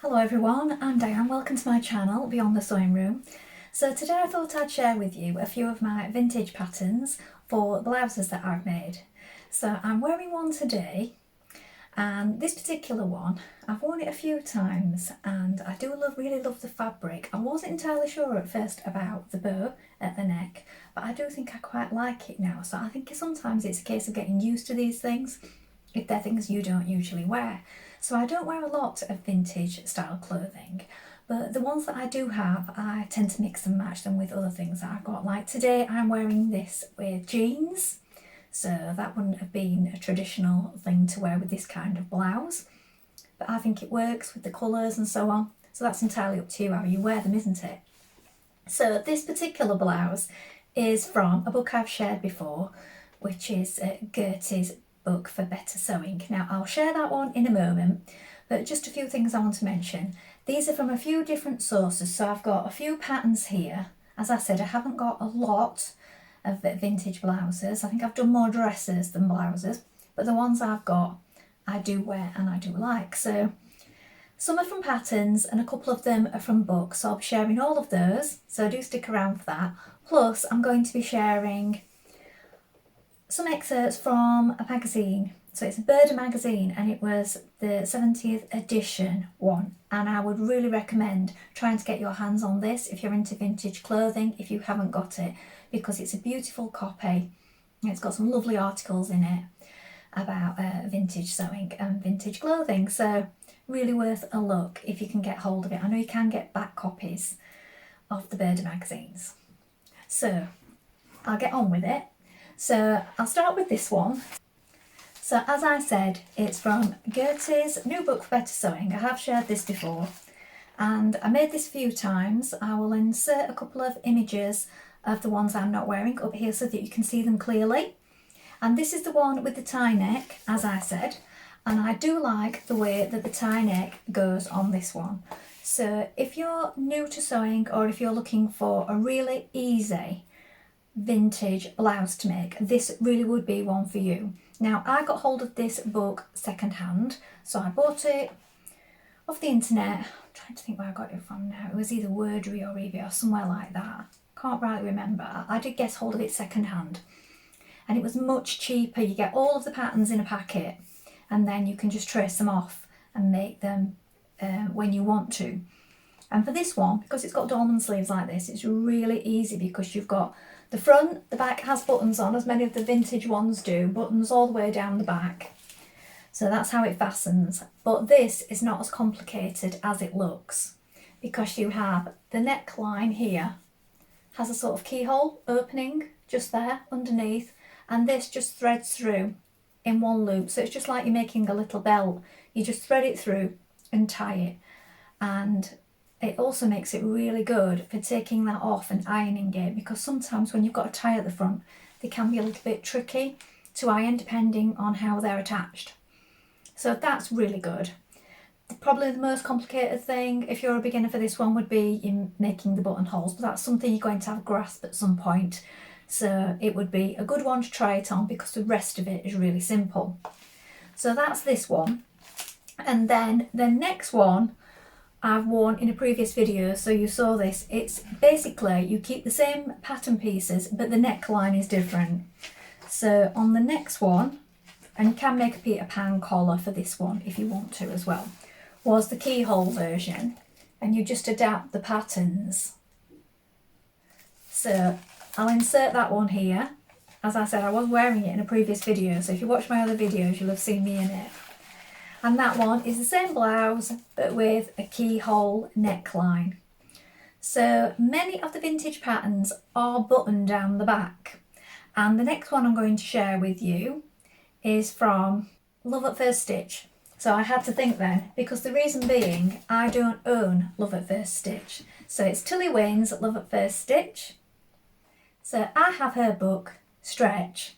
Hello everyone, I'm Diane, welcome to my channel Beyond the Sewing Room. So today I thought I'd share with you a few of my vintage patterns for blouses that I've made. So I'm wearing one today, and this particular one, I've worn it a few times and I do really love the fabric. I wasn't entirely sure at first about the bow at the neck, but I do think I quite like it now. So I think sometimes it's a case of getting used to these things if they're things you don't usually wear. So I don't wear a lot of vintage style clothing, but the ones that I do have, I tend to mix and match them with other things that I've got. Like today I'm wearing this with jeans, so that wouldn't have been a traditional thing to wear with this kind of blouse, but I think it works with the colours and so on. So that's entirely up to you how you wear them, isn't it? So this particular blouse is from a book I've shared before, which is Gertie's book for better sewing. Now I'll share that one in a moment, but just a few things I want to mention. These are from a few different sources, so I've got a few patterns here. As I said, I haven't got a lot of vintage blouses. I think I've done more dresses than blouses, but the ones I've got I do wear and I do like. So some are from patterns and a couple of them are from books, so I'll be sharing all of those, so do stick around for that. Plus I'm going to be sharing some excerpts from a magazine. So it's a Burda magazine and it was the 70th edition one, and I would really recommend trying to get your hands on this if you're into vintage clothing, if you haven't got it, because it's a beautiful copy. It's got some lovely articles in it about vintage sewing and vintage clothing, so really worth a look if you can get hold of it. I know you can get back copies of the Burda magazines. So I'll get on with it. So I'll start with this one. So as I said, it's from Gertie's new book for better sewing. I have shared this before and I made this a few times. I will insert a couple of images of the ones I'm not wearing up here so that you can see them clearly. And this is the one with the tie neck, as I said, and I do like the way that the tie neck goes on this one. So if you're new to sewing, or if you're looking for a really easy vintage blouse to make, this really would be one for you. Now I got hold of this book second hand, so I bought it off the internet. I'm trying to think where I got it from now. It was either Wordery or eBay or somewhere like that. Can't rightly remember. I did get hold of it second hand and it was much cheaper. You get all of the patterns in a packet and then you can just trace them off and make them when you want to. And for this one, because it's got dolman sleeves like this, it's really easy because you've got the front, the back has buttons on, as many of the vintage ones do, buttons all the way down the back. So that's how it fastens. But this is not as complicated as it looks, because you have the neckline here, has a sort of keyhole opening just there underneath, and this just threads through in one loop. So it's just like you're making a little belt. You just thread it through and tie it. And it also makes it really good for taking that off and ironing it, because sometimes when you've got a tie at the front, they can be a little bit tricky to iron depending on how they're attached. So that's really good. Probably the most complicated thing, if you're a beginner for this one, would be in making the buttonholes, but that's something you're going to have a grasp at some point. So it would be a good one to try it on, because the rest of it is really simple. So that's this one. And then the next one I've worn in a previous video, so you saw this. It's basically, you keep the same pattern pieces, but the neckline is different. So on the next one, and you can make a Peter Pan collar for this one if you want to as well, was the keyhole version, and you just adapt the patterns. So I'll insert that one here. As I said, I was wearing it in a previous video, so if you watch my other videos, you'll have seen me in it. And that one is the same blouse, but with a keyhole neckline. So many of the vintage patterns are buttoned down the back. And the next one I'm going to share with you is from Love at First Stitch. So I had to think then, because the reason being, I don't own Love at First Stitch. So it's Tilly Wayne's Love at First Stitch. So I have her book, Stretch,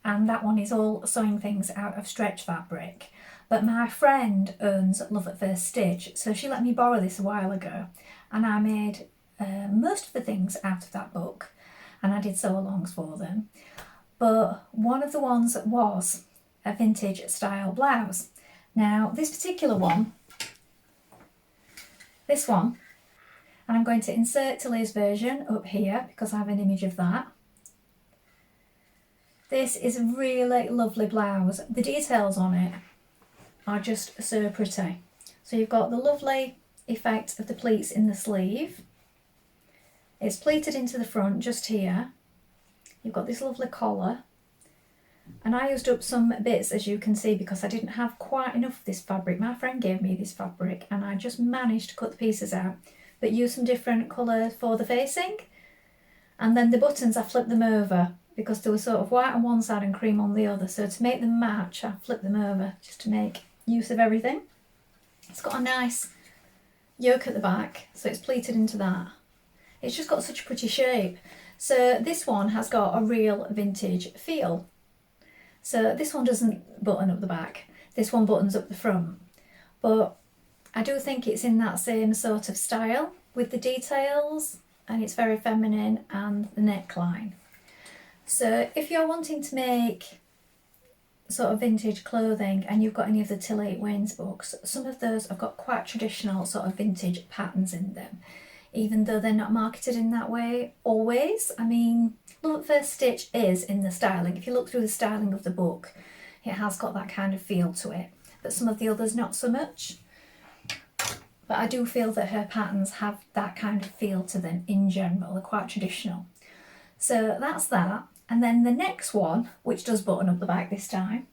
and that one is all sewing things out of stretch fabric. But my friend owns Love at First Stitch, so she let me borrow this a while ago, and I made most of the things out of that book, and I did sew-alongs for them. But one of the ones was a vintage style blouse. Now this particular one this one, and I'm going to insert Tilly's version up here because I have an image of that. This is a really lovely blouse. The details on it are just so pretty. So you've got the lovely effect of the pleats in the sleeve. It's pleated into the front just here. You've got this lovely collar. And I used up some bits, as you can see, because I didn't have quite enough of this fabric. My friend gave me this fabric and I just managed to cut the pieces out, but used some different colours for the facing. And then the buttons, I flipped them over because they were sort of white on one side and cream on the other. So to make them match, I flipped them over just to make use of everything. It's got a nice yoke at the back, so it's pleated into that. It's just got such a pretty shape. So this one has got a real vintage feel. So this one doesn't button up the back, this one buttons up the front. But I do think it's in that same sort of style with the details, and it's very feminine, and the neckline. So if you're wanting to make sort of vintage clothing and you've got any of the Tilly Wayne's books, some of those have got quite traditional sort of vintage patterns in them, even though they're not marketed in that way always. I mean, Love at First Stitch is in the styling. If you look through the styling of the book, it has got that kind of feel to it, but some of the others not so much. But I do feel that her patterns have that kind of feel to them in general. They're quite traditional. So that's that. And then the next one, which does button up the back this time,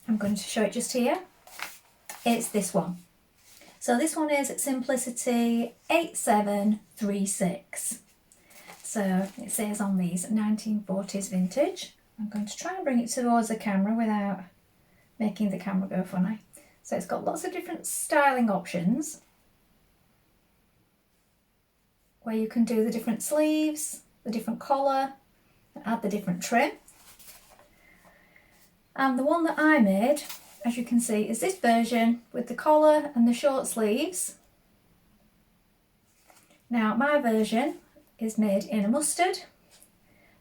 I'm going to show it just here. It's this one. So this one is Simplicity 8736. So it says on these 1940s vintage. I'm going to try and bring it towards the camera without making the camera go funny. So it's got lots of different styling options where you can do the different sleeves, the different collar, and add the different trim. And the one that I made, as you can see, is this version with the collar and the short sleeves. Now my version is made in a mustard,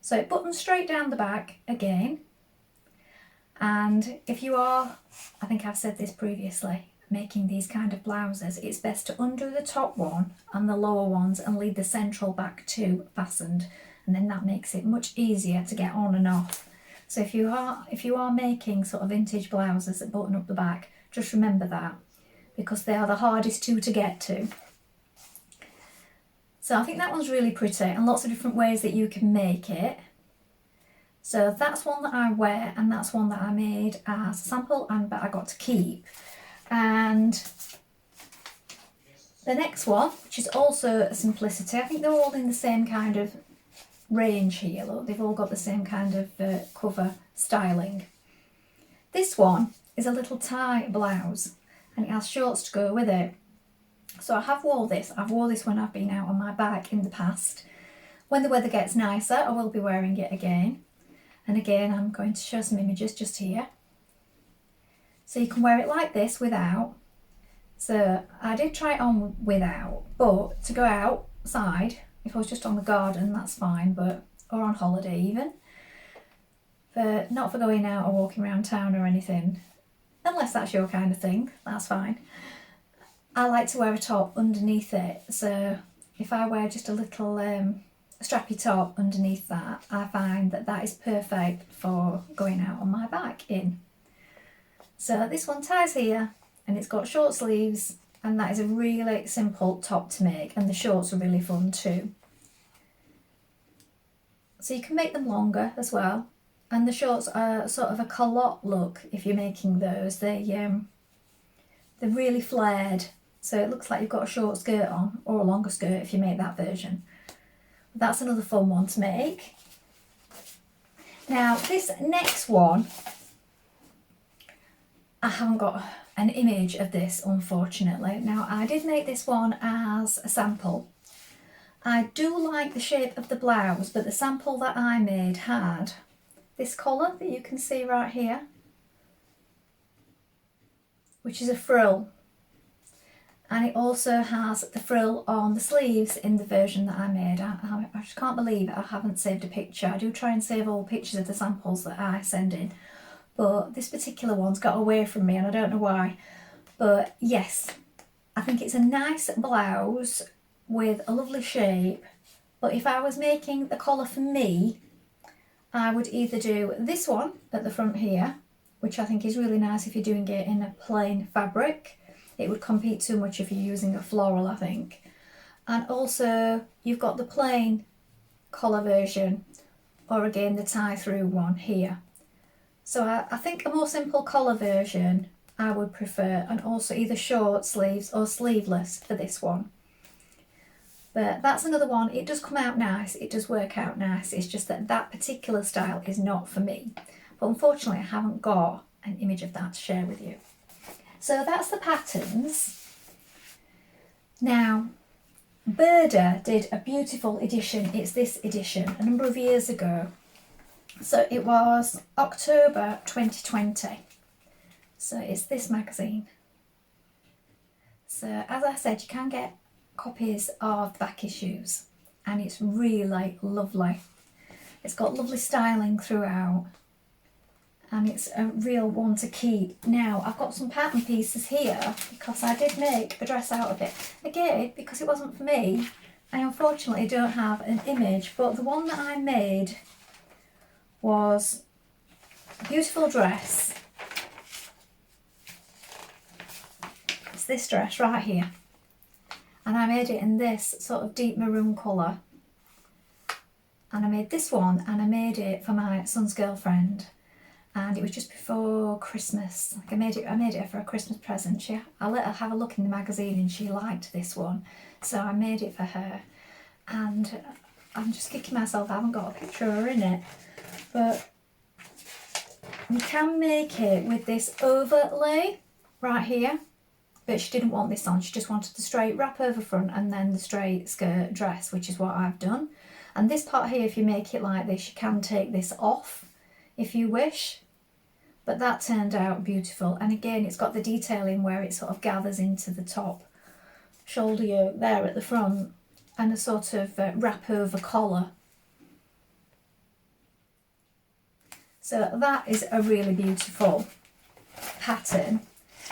so it buttons straight down the back again. And if you are, I think I've said this previously, making these kind of blouses, it's best to undo the top one and the lower ones and leave the central back two fastened, and then that makes it much easier to get on and off. So if you are making sort of vintage blouses that button up the back, just remember that, because they are the hardest two to get to. So I think that one's really pretty, and lots of different ways that you can make it. So that's one that I wear, and that's one that I made as a sample and that I got to keep. And the next one, which is also a Simplicity, I think they're all in the same kind of range here. Look, they've all got the same kind of cover styling. This one is a little tie blouse, and it has shorts to go with it. So I have wore this. I've wore this when I've been out on my bike in the past. When the weather gets nicer, I will be wearing it again. And again, I'm going to show some images just here. So you can wear it like this without. So I did try it on without, but to go outside, if I was just on the garden, that's fine, but or on holiday even. But not for going out or walking around town or anything, unless that's your kind of thing, that's fine. I like to wear a top underneath it, so if I wear just a little strappy top underneath that, I find that that is perfect for going out on my bike in. So this one ties here, and it's got short sleeves, and that is a really simple top to make, and the shorts are really fun too. So you can make them longer as well, and the shorts are sort of a culotte look if you're making those. They're really flared, so it looks like you've got a short skirt on, or a longer skirt if you make that version. That's another fun one to make. Now this next one, I haven't got an image of this, unfortunately. Now I did make this one as a sample. I do like the shape of the blouse, but the sample that I made had this collar that you can see right here, which is a frill. And it also has the frill on the sleeves in the version that I made. I just can't believe I haven't saved a picture. I do try and save all pictures of the samples that I send in, but this particular one's got away from me and I don't know why. But yes, I think it's a nice blouse with a lovely shape. But if I was making the collar for me, I would either do this one at the front here, which I think is really nice if you're doing it in a plain fabric. It would compete too much if you're using a floral, I think. And also you've got the plain collar version, or again the tie-through one here. So I think a more simple collar version I would prefer, and also either short sleeves or sleeveless for this one. But that's another one. It does come out nice, it does work out nice. It's just that that particular style is not for me. But unfortunately I haven't got an image of that to share with you. So that's the patterns. Now, Burda did a beautiful edition. It's this edition a number of years ago. So it was October 2020. So it's this magazine. So as I said, you can get copies of the back issues, and it's really lovely. It's got lovely styling throughout, and it's a real one to keep. Now I've got some pattern pieces here because I did make a dress out of it. Again, because it wasn't for me, I unfortunately don't have an image, but the one that I made was a beautiful dress. It's this dress right here, and I made it in this sort of deep maroon colour, and I made this one and I made it for my son's girlfriend, and it was just before Christmas. Like I made it for a Christmas present. I let her have a look in the magazine and she liked this one, so I made it for her. And I'm just kicking myself I haven't got a picture of her in it, but you can make it with this overlay right here. But she didn't want this on, she just wanted the straight wrap over front and then the straight skirt dress, which is what I've done. And this part here, if you make it like this, you can take this off if you wish. But that turned out beautiful. And again, it's got the detailing where it sort of gathers into the top shoulder yoke there at the front, and a sort of wrap over collar. So that is a really beautiful pattern.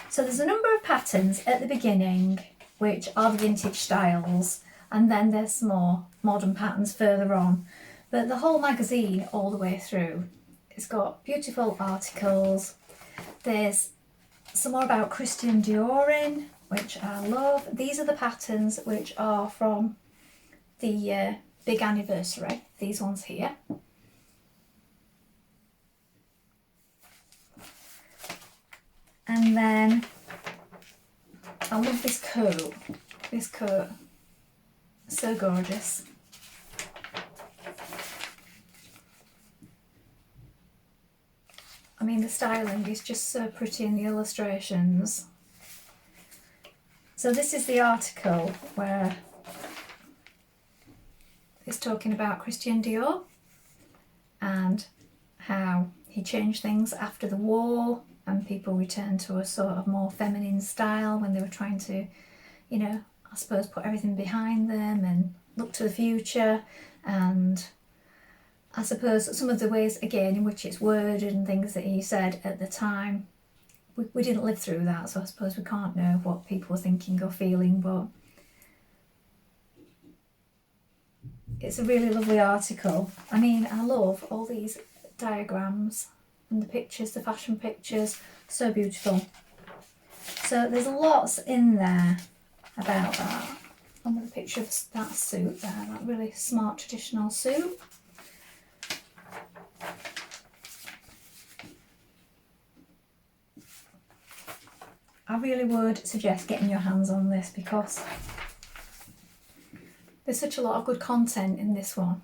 So there's a number of patterns at the beginning which are the vintage styles, and then there's some more modern patterns further on. But the whole magazine all the way through, it's got beautiful articles. There's some more about Christian Dior in, which I love. These are the patterns which are from the big anniversary, these ones here. And then I love this coat. This coat, so gorgeous. I mean, the styling is just so pretty in the illustrations. So this is the article where it's talking about Christian Dior and how he changed things after the war, and people returned to a sort of more feminine style when they were trying to, you know, I suppose put everything behind them and look to the future. And I suppose some of the ways, again, in which it's worded and things that he said at the time, we didn't live through that, so I suppose we can't know what people were thinking or feeling, but it's a really lovely article. I mean, I love all these diagrams and the pictures, the fashion pictures, so beautiful. So there's lots in there about that. And with a picture of that suit there, that really smart traditional suit. I really would suggest getting your hands on this because there's such a lot of good content in this one.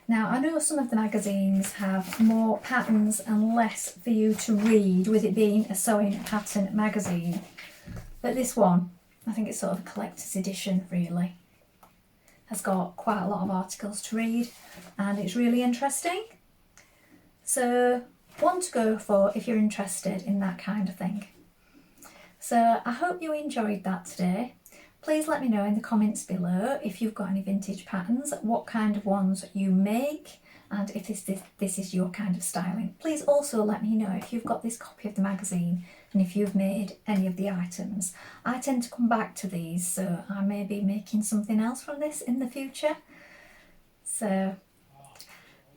Now, I know some of the magazines have more patterns and less for you to read, with it being a sewing pattern magazine. But this one, I think it's sort of a collector's edition really, has got quite a lot of articles to read, and it's really interesting. So, one to go for if you're interested in that kind of thing. So, I hope you enjoyed that today. Please let me know in the comments below if you've got any vintage patterns, what kind of ones you make, and if this is your kind of styling. Please also let me know if you've got this copy of the magazine and if you've made any of the items. I tend to come back to these, so I may be making something else from this in the future. So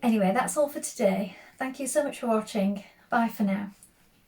anyway, that's all for today. Thank you so much for watching. Bye for now.